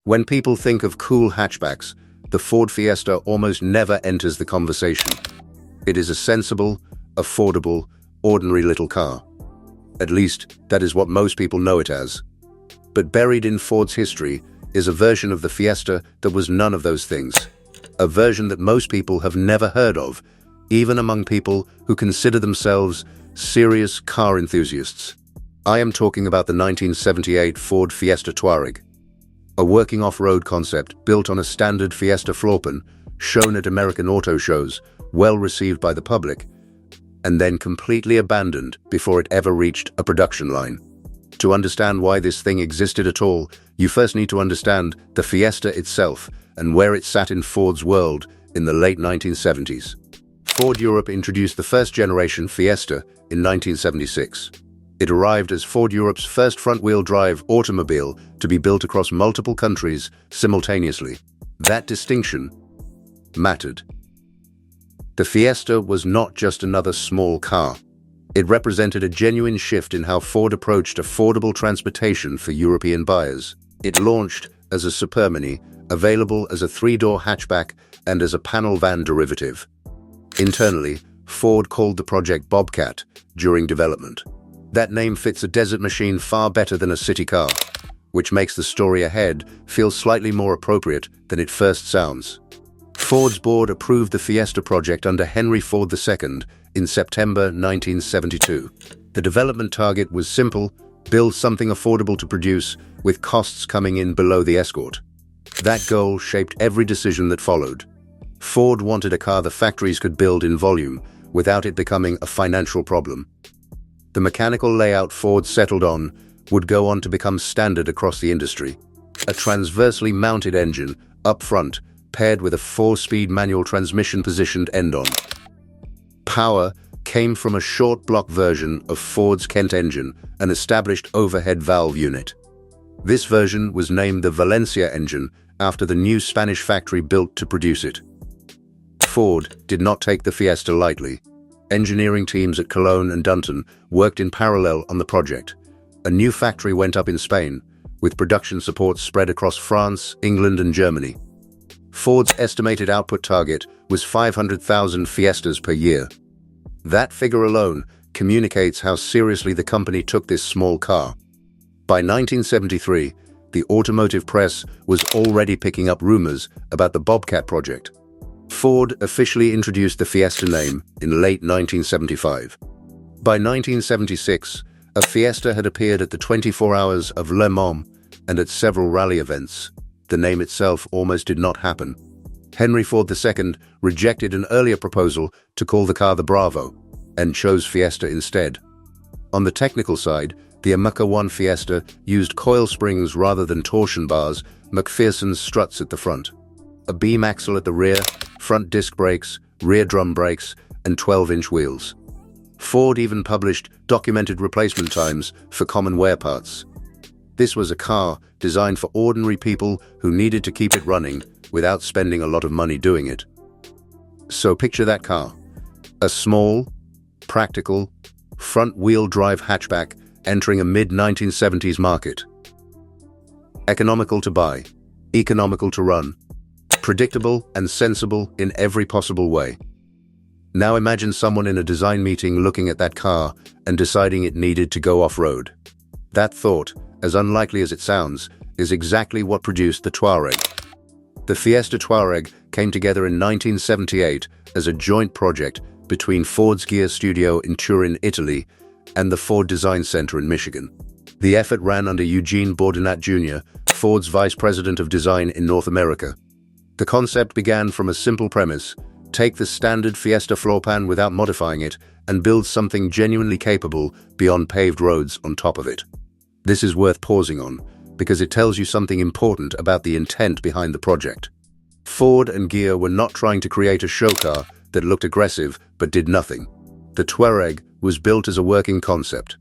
When people think of cool hatchbacks, the Ford Fiesta almost never enters the conversation. It is a sensible, affordable, ordinary little car. At least, that is what most people know it as. But buried in Ford's history is a version of the Fiesta that was none of those things. A version that most people have never heard of, even among people who consider themselves serious car enthusiasts. I am talking about the 1978 Ford Fiesta Tuareg, a working off-road concept built on a standard Fiesta floorpan, shown at American auto shows, well received by the public, and then completely abandoned before it ever reached a production line. To understand why this thing existed at all, you first need to understand the Fiesta itself and where it sat in Ford's world in the late 1970s. Ford Europe introduced the first-generation Fiesta in 1976. It arrived as Ford Europe's first front-wheel drive automobile to be built across multiple countries simultaneously. That distinction mattered. The Fiesta was not just another small car. It represented a genuine shift in how Ford approached affordable transportation for European buyers. It launched as a supermini, available as a three-door hatchback and as a panel van derivative. Internally, Ford called the project Bobcat during development. That name fits a desert machine far better than a city car, which makes the story ahead feel slightly more appropriate than it first sounds. Ford's board approved the Fiesta project under Henry Ford II in September 1972. The development target was simple: build something affordable to produce, with costs coming in below the Escort. That goal shaped every decision that followed. Ford wanted a car the factories could build in volume, without it becoming a financial problem. The mechanical layout Ford settled on would go on to become standard across the industry. A transversely mounted engine, up front, paired with a 4-speed manual transmission positioned end-on. Power came from a short block version of Ford's Kent engine, an established overhead valve unit. This version was named the Valencia engine after the new Spanish factory built to produce it. Ford did not take the Fiesta lightly. Engineering teams at Cologne and Dunton worked in parallel on the project. A new factory went up in Spain, with production support spread across France, England, and Germany. Ford's estimated output target was 500,000 Fiestas per year. That figure alone communicates how seriously the company took this small car. By 1973, the automotive press was already picking up rumors about the Bobcat project. Ford officially introduced the Fiesta name in late 1975. By 1976, a Fiesta had appeared at the 24 Hours of Le Mans and at several rally events. The name itself almost did not happen. Henry Ford II rejected an earlier proposal to call the car the Bravo and chose Fiesta instead. On the technical side, the Mach 1 Fiesta used coil springs rather than torsion bars, McPherson's struts at the front, a beam axle at the rear, front disc brakes, rear drum brakes, and 12-inch wheels. Ford even published documented replacement times for common wear parts. This was a car designed for ordinary people who needed to keep it running without spending a lot of money doing it. So picture that car. A small, practical, front-wheel drive hatchback entering a mid-1970s market. Economical to buy, economical to run, predictable and sensible in every possible way. Now imagine someone in a design meeting looking at that car and deciding it needed to go off-road. That thought, as unlikely as it sounds, is exactly what produced the Tuareg. The Fiesta Tuareg came together in 1978 as a joint project between Ford's Gear Studio in Turin, Italy, and the Ford Design Center in Michigan. The effort ran under Eugene Bourdonnat Jr., Ford's Vice President of Design in North America. The concept began from a simple premise: take the standard Fiesta floorpan without modifying it and build something genuinely capable beyond paved roads on top of it. This is worth pausing on, because it tells you something important about the intent behind the project. Ford and Gear were not trying to create a show car that looked aggressive but did nothing. The Tuareg was built as a working concept,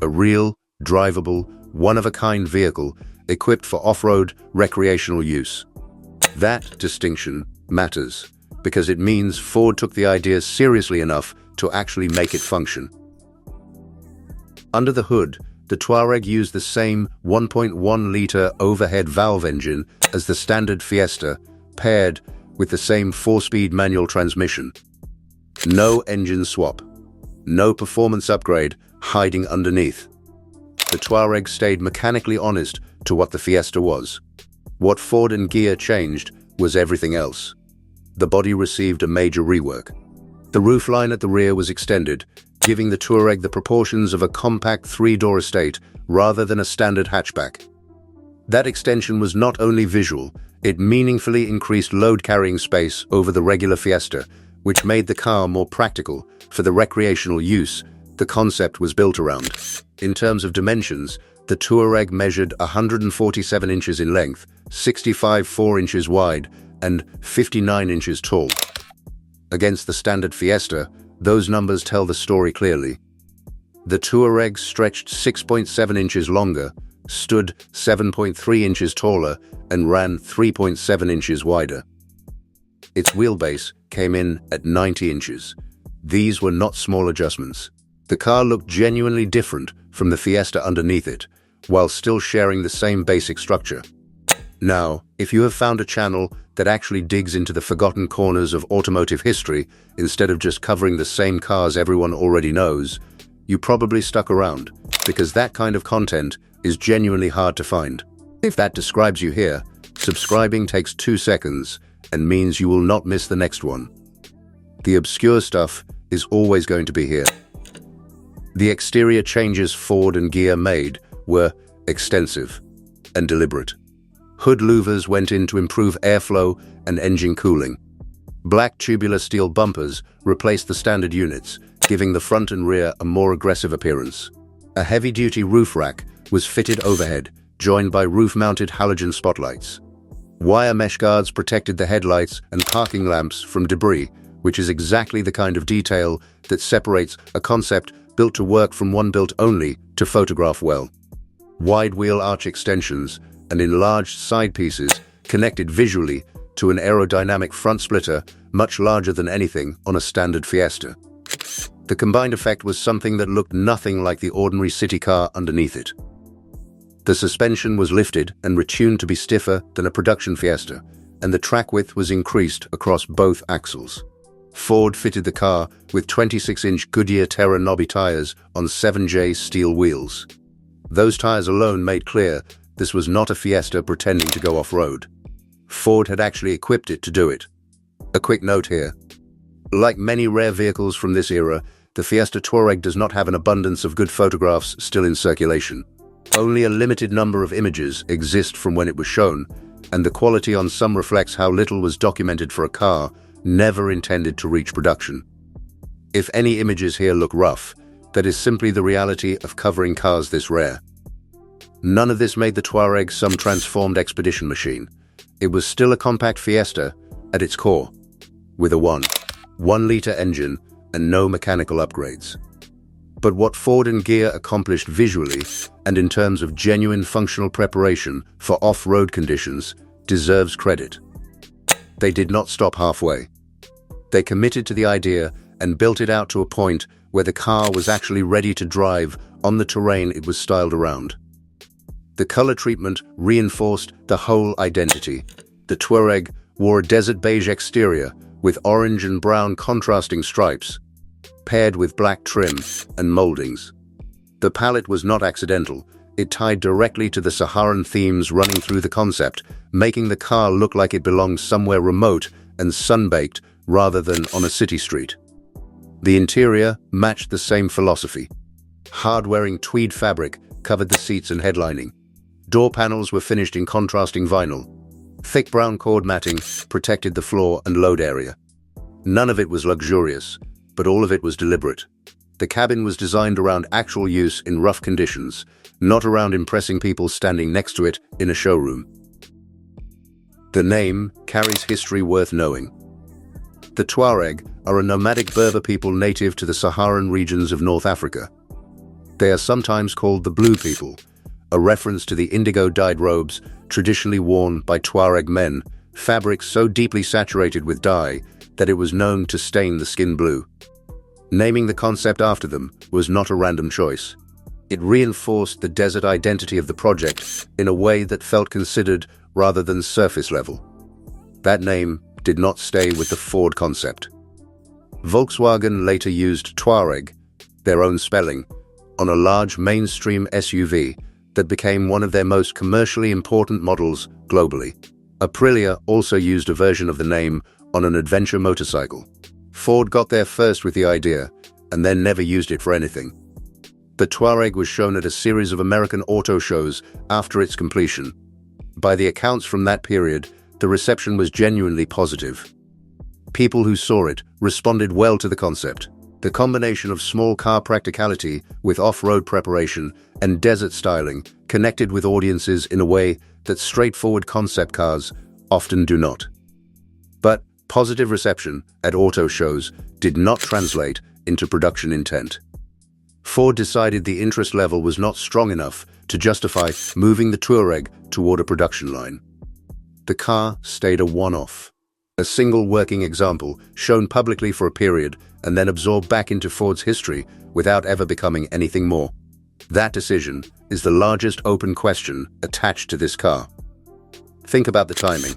a real, drivable, one-of-a-kind vehicle equipped for off-road recreational use. That distinction matters because it means Ford took the idea seriously enough to actually make it function. Under the hood, The Tuareg used the same 1.1-liter overhead valve engine as the standard Fiesta, paired with the same 4-speed manual transmission. No engine swap. No performance upgrade hiding underneath. The Tuareg stayed mechanically honest to what the Fiesta was. What Ford and Ghia changed was everything else. The body received a major rework. The roofline at the rear was extended, giving the Tuareg the proportions of a compact 3-door estate rather than a standard hatchback. That extension was not only visual, it meaningfully increased load-carrying space over the regular Fiesta, which made the car more practical for the recreational use the concept was built around. In terms of dimensions, the Tuareg measured 147 inches in length, 65.4 inches wide, and 59 inches tall. Against the standard Fiesta, those numbers tell the story clearly. The Tuareg stretched 6.7 inches longer, stood 7.3 inches taller, and ran 3.7 inches wider. Its wheelbase came in at 90 inches. These were not small adjustments. The car looked genuinely different from the Fiesta underneath it, while still sharing the same basic structure. Now, if you have found a channel that actually digs into the forgotten corners of automotive history instead of just covering the same cars everyone already knows, you probably stuck around, because that kind of content is genuinely hard to find. If that describes you here, subscribing takes 2 seconds and means you will not miss the next one. The obscure stuff is always going to be here. The exterior changes Ford and Ghia made were extensive and deliberate. Hood louvers went in to improve airflow and engine cooling. Black tubular steel bumpers replaced the standard units, giving the front and rear a more aggressive appearance. A heavy-duty roof rack was fitted overhead, joined by roof-mounted halogen spotlights. Wire mesh guards protected the headlights and parking lamps from debris, which is exactly the kind of detail that separates a concept built to work from one built only to photograph well. Wide wheel arch extensions and enlarged side pieces connected visually to an aerodynamic front splitter much larger than anything on a standard Fiesta. The combined effect was something that looked nothing like the ordinary city car underneath it. The suspension was lifted and retuned to be stiffer than a production Fiesta, and the track width was increased across both axles. Ford fitted the car with 26-inch Goodyear Terra knobby tires on 7J steel wheels. Those tires alone made clear this was not a Fiesta pretending to go off-road. Ford had actually equipped it to do it. A quick note here. Like many rare vehicles from this era, the Fiesta Tuareg does not have an abundance of good photographs still in circulation. Only a limited number of images exist from when it was shown, and the quality on some reflects how little was documented for a car never intended to reach production. If any images here look rough, that is simply the reality of covering cars this rare. None of this made the Tuareg some transformed expedition machine. It was still a compact Fiesta at its core, with a 1.1-liter engine and no mechanical upgrades. But what Ford and Ghia accomplished visually and in terms of genuine functional preparation for off-road conditions deserves credit. They did not stop halfway. They committed to the idea and built it out to a point where the car was actually ready to drive on the terrain it was styled around. The color treatment reinforced the whole identity. The Tuareg wore a desert beige exterior with orange and brown contrasting stripes, paired with black trim and moldings. The palette was not accidental. It tied directly to the Saharan themes running through the concept, making the car look like it belonged somewhere remote and sun-baked rather than on a city street. The interior matched the same philosophy. Hard-wearing tweed fabric covered the seats and headlining. Door panels were finished in contrasting vinyl. Thick brown cord matting protected the floor and load area. None of it was luxurious, but all of it was deliberate. The cabin was designed around actual use in rough conditions, not around impressing people standing next to it in a showroom. The name carries history worth knowing. The Tuareg are a nomadic Berber people native to the Saharan regions of North Africa. They are sometimes called the Blue People, a reference to the indigo-dyed robes traditionally worn by Tuareg men, fabric so deeply saturated with dye that it was known to stain the skin blue. Naming the concept after them was not a random choice. It reinforced the desert identity of the project in a way that felt considered rather than surface level. That name did not stay with the Ford concept. Volkswagen later used Tuareg, their own spelling, on a large mainstream SUV that became one of their most commercially important models globally. Aprilia also used a version of the name on an adventure motorcycle. Ford got there first with the idea, and then never used it for anything. The Tuareg was shown at a series of American auto shows after its completion. By the accounts from that period, the reception was genuinely positive. People who saw it responded well to the concept. The combination of small car practicality with off-road preparation and desert styling connected with audiences in a way that straightforward concept cars often do not. But positive reception at auto shows did not translate into production intent. Ford decided the interest level was not strong enough to justify moving the Tuareg toward a production line. The car stayed a one-off, a single working example shown publicly for a period and then absorbed back into Ford's history without ever becoming anything more. That decision is the largest open question attached to this car. Think about the timing.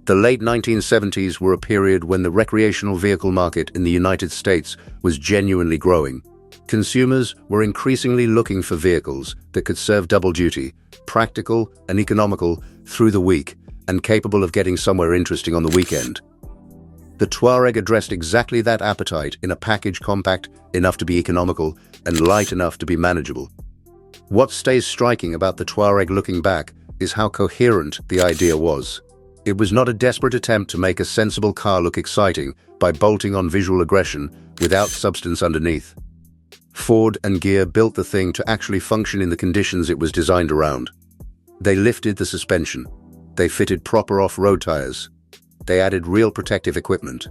The late 1970s were a period when the recreational vehicle market in the United States was genuinely growing. Consumers were increasingly looking for vehicles that could serve double duty, practical and economical through the week, and capable of getting somewhere interesting on the weekend. The Tuareg addressed exactly that appetite in a package compact enough to be economical and light enough to be manageable. What stays striking about the Tuareg looking back is how coherent the idea was. It was not a desperate attempt to make a sensible car look exciting by bolting on visual aggression without substance underneath. Ford and Gear built the thing to actually function in the conditions it was designed around. They lifted the suspension. They fitted proper off-road tires. They added real protective equipment.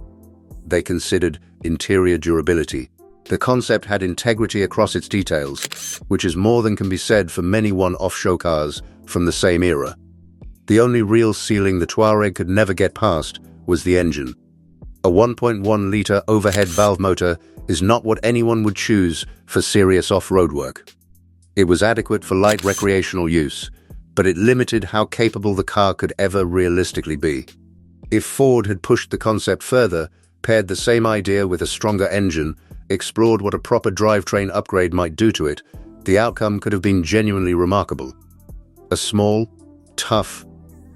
They considered interior durability. The concept had integrity across its details, which is more than can be said for many one-off show cars from the same era. The only real ceiling the Tuareg could never get past was the engine. A 1.1-liter overhead valve motor is not what anyone would choose for serious off-road work. It was adequate for light recreational use, but it limited how capable the car could ever realistically be. If Ford had pushed the concept further, paired the same idea with a stronger engine, explored what a proper drivetrain upgrade might do to it, the outcome could have been genuinely remarkable. A small, tough,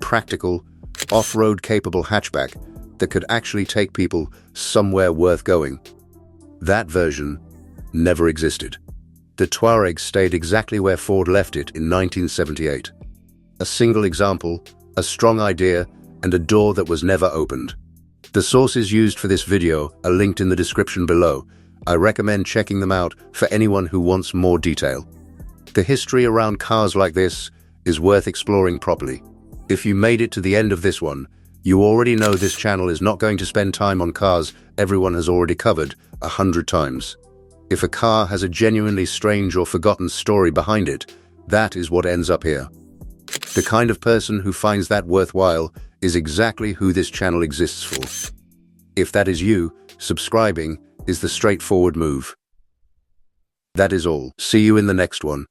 practical, off-road capable hatchback that could actually take people somewhere worth going. That version never existed. The Tuareg stayed exactly where Ford left it in 1978. A single example, a strong idea, and a door that was never opened. The sources used for this video are linked in the description below. I recommend checking them out for anyone who wants more detail. The history around cars like this is worth exploring properly. If you made it to the end of this one, you already know this channel is not going to spend time on cars everyone has already covered 100 times. If a car has a genuinely strange or forgotten story behind it, that is what ends up here. The kind of person who finds that worthwhile is exactly who this channel exists for. If that is you, subscribing is the straightforward move. That is all. See you in the next one.